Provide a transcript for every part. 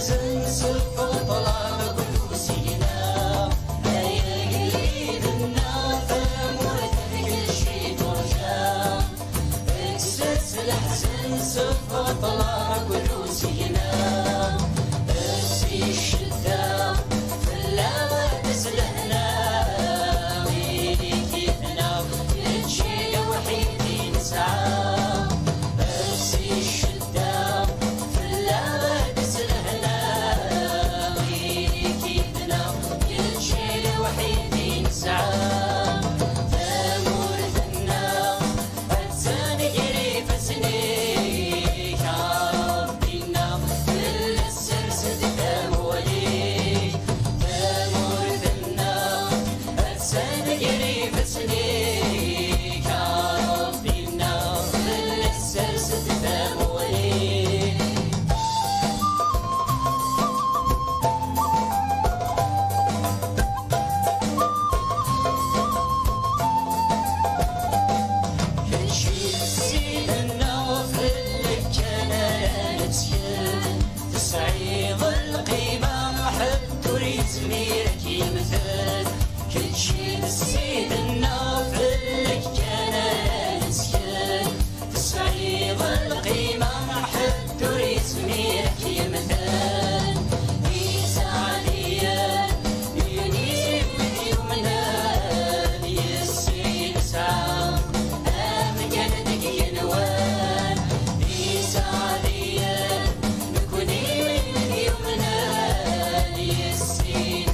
الحزن سفر طلع كل سينا هيا قلبنا فمرت كل شي ترجع اكسس الحزن سفر طلع كل سينا بسي الشدة في اللوى تسلهنا ويلي كيفنا يتشي وحيدي نسعى بسي الشدة في اللوى تسلهنا ويلي كيفنا يتشي وحيدي نسعى زميلك يمثل كل شي نسيت النافل لك كان نسيت تصعيد القيمة ما حد تريد زميلك يمثل يسعديا ينيب يومنا يسي نسعى أمجد دق ينوان يسعديا نكوني من يومنا يسي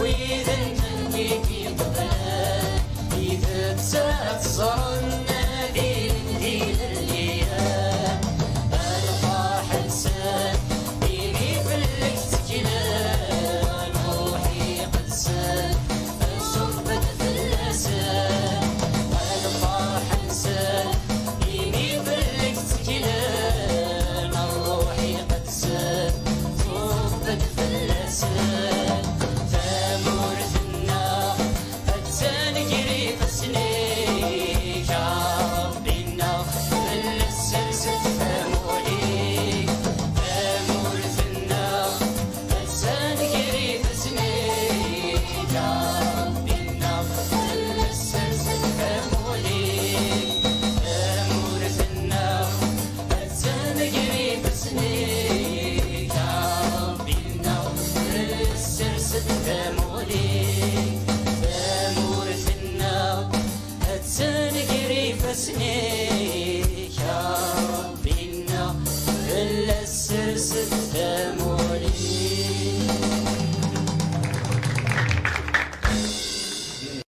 وإذا كان يجي قبله إذا تسات صار